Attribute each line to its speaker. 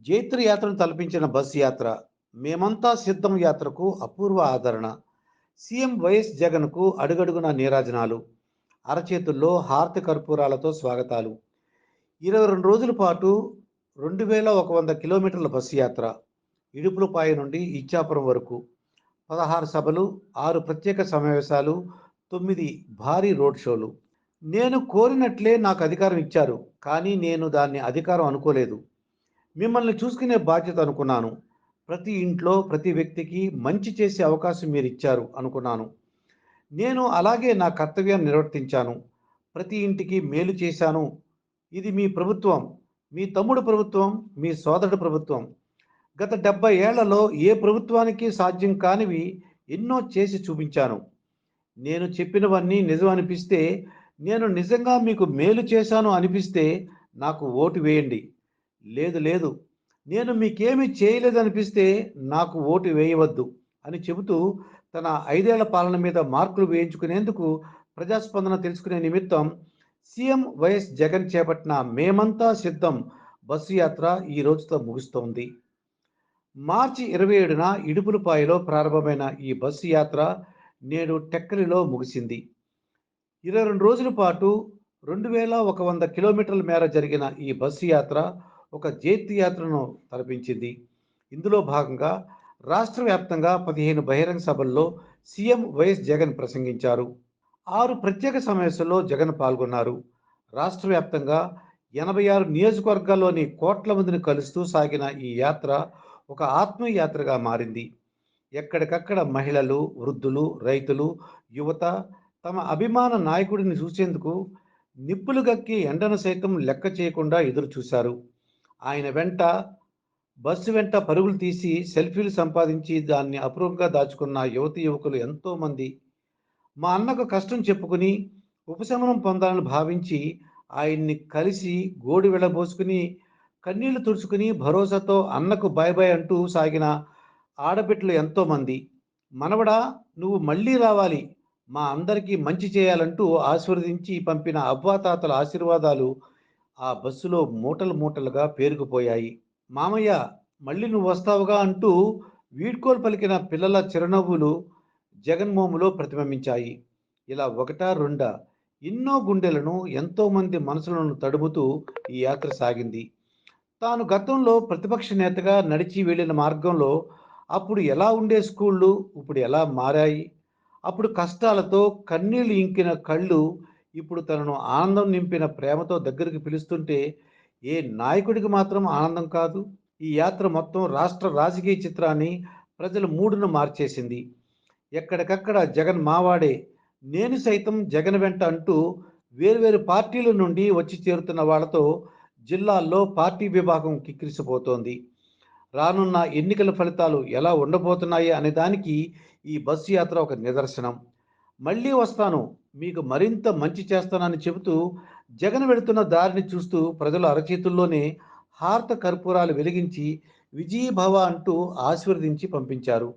Speaker 1: జైత్ర యాత్రను తలపించిన బస్సు యాత్ర. మేమంతా సిద్ధం యాత్రకు అపూర్వ ఆదరణ. సీఎం వైఎస్ జగన్‌కు అడుగడుగునా నీరాజనాలు. అరచేతుల్లో హారతి కర్పూరాలతో స్వాగతాలు. 22 రోజుల పాటు 2100 కిలోమీటర్ల బస్సు యాత్ర. ఇడుపులపాయ నుండి ఇచ్చాపురం వరకు. 16 సభలు, 6 ప్రత్యేక సమావేశాలు, 9 భారీ రోడ్ షోలు. నేను కోరినట్లే నాకు అధికారం ఇచ్చారు. కానీ నేను దాన్ని అధికారం అనుకోలేదు. మిమ్మల్ని చూసుకునే బాధ్యత అనుకున్నాను. ప్రతి ఇంట్లో, ప్రతి వ్యక్తికి మంచి చేసే అవకాశం మీరిచ్చారు అనుకున్నాను. నేను అలాగే నా కర్తవ్యాన్ని నిర్వర్తించాను. ప్రతి ఇంటికి మేలు చేశాను. ఇది మీ ప్రభుత్వం. మీ తమ్ముడు ప్రభుత్వం, మీ సోదరుడు ప్రభుత్వం. గత 70 ఏళ్లలో ఏ ప్రభుత్వానికి సాధ్యం కానివి ఎన్నో చేసి చూపించాను. నేను చెప్పినవన్నీ నిజం అనిపిస్తే, నేను నిజంగా మీకు మేలు చేశాను అనిపిస్తే నాకు ఓటు వేయండి. లేదు లేదు, నేను మీకేమీ చేయలేదనిపిస్తే నాకు ఓటు వేయవద్దు అని చెబుతూ తన 5 ఏళ్ల పాలన మీద మార్కులు వేయించుకునేందుకు ప్రజాస్పందన తెలుసుకునే నిమిత్తం సీఎం వైఎస్ జగన్ చేపట్టిన మేమంతా సిద్ధం బస్సు యాత్ర ఈ రోజుతో ముగుస్తోంది. మార్చి 27న ఇడుపులపాయలో ప్రారంభమైన ఈ బస్సు యాత్ర నేడు టెక్కలిలో ముగిసింది. 22 రోజుల పాటు 2100 కిలోమీటర్ల మేర జరిగిన ఈ బస్సు యాత్ర ఒక జైత్ర యాత్రను తలపించింది. ఇందులో భాగంగా రాష్ట్ర వ్యాప్తంగా 15 బహిరంగ సభల్లో సీఎం వైఎస్ జగన్ ప్రసంగించారు. 6 ప్రత్యేక సమావేశాల్లో జగన్ పాల్గొన్నారు. రాష్ట్ర వ్యాప్తంగా 86 నియోజకవర్గాల్లోని కోట్ల మందిని కలుస్తూ సాగిన ఈ యాత్ర ఒక ఆత్మీయ యాత్రగా మారింది. ఎక్కడికక్కడ మహిళలు, వృద్ధులు, రైతులు, యువత తమ అభిమాన నాయకుడిని చూసేందుకు నిప్పులు గక్కి ఎండను సైతం లెక్క చేయకుండా ఎదురు చూశారు. ఆయన వెంట బస్సు వెంట పరుగులు తీసి సెల్ఫీలు సంపాదించి దాన్ని అపురూపంగా దాచుకున్న యువతీ యువకులు ఎంతోమంది. మా అన్నకు కష్టం చెప్పుకుని ఉపశమనం పొందాలని భావించి ఆయన్ని కలిసి గోడు వెళ్ళబోసుకుని కన్నీళ్లు తుడుచుకుని భరోసాతో అన్నకు బాయ్ బాయ్ అంటూ సాగిన ఆడబిడ్డలు ఎంతోమంది. మనవడా, నువ్వు మళ్ళీ రావాలి, మా అందరికీ మంచి చేయాలంటూ ఆశీర్వదించి పంపిన అవ్వాతాతల ఆశీర్వాదాలు ఆ బస్సులో మూటలు మూటలుగా పేరుకుపోయాయి. మామయ్య, మళ్ళీ నువ్వు వస్తావుగా అంటూ వీడ్కోలు పలికిన పిల్లల చిరునవ్వులు జగన్మోములో ప్రతిబింబించాయి. ఇలా ఒకటా రెండా, ఎన్నో గుండెలను, ఎంతోమంది మనసులను తడుముతూ ఈ యాత్ర సాగింది. తాను గతంలో ప్రతిపక్ష నేతగా నడిచి వెళ్ళిన మార్గంలో అప్పుడు ఎలా ఉండే స్కూళ్ళు ఇప్పుడు ఎలా మారాయి? అప్పుడు కష్టాలతో కన్నీళ్లు ఇంకిన కళ్ళు ఇప్పుడు తనను ఆనందం నింపిన ప్రేమతో దగ్గరికి పిలుస్తుంటే ఏ నాయకుడికి మాత్రం ఆనందం కాదు? ఈ యాత్ర మొత్తం రాష్ట్ర రాజకీయ చిత్రాన్ని, ప్రజల మూడును మార్చేసింది. ఎక్కడికక్కడ జగన్ మావాడే, నేను సైతం జగన్ వెంట అంటూ వేర్వేరు పార్టీల నుండి వచ్చి చేరుతున్న వాళ్ళతో జిల్లాల్లో పార్టీ విభాగం కిక్కిరిసిపోతోంది. రానున్న ఎన్నికల ఫలితాలు ఎలా ఉండబోతున్నాయి అనే దానికి ఈ బస్సు యాత్ర ఒక నిదర్శనం. మళ్ళీ వస్తాను, మీకు మరింత మంచి చేస్తానని చెబుతూ జగన్ వెళుతున్న దారిని చూస్తూ ప్రజలు అరచేతుల్లోనే హారత కర్పూరాలు వెలిగించి విజయీ భవ అంటూ ఆశీర్వదించి పంపించారు.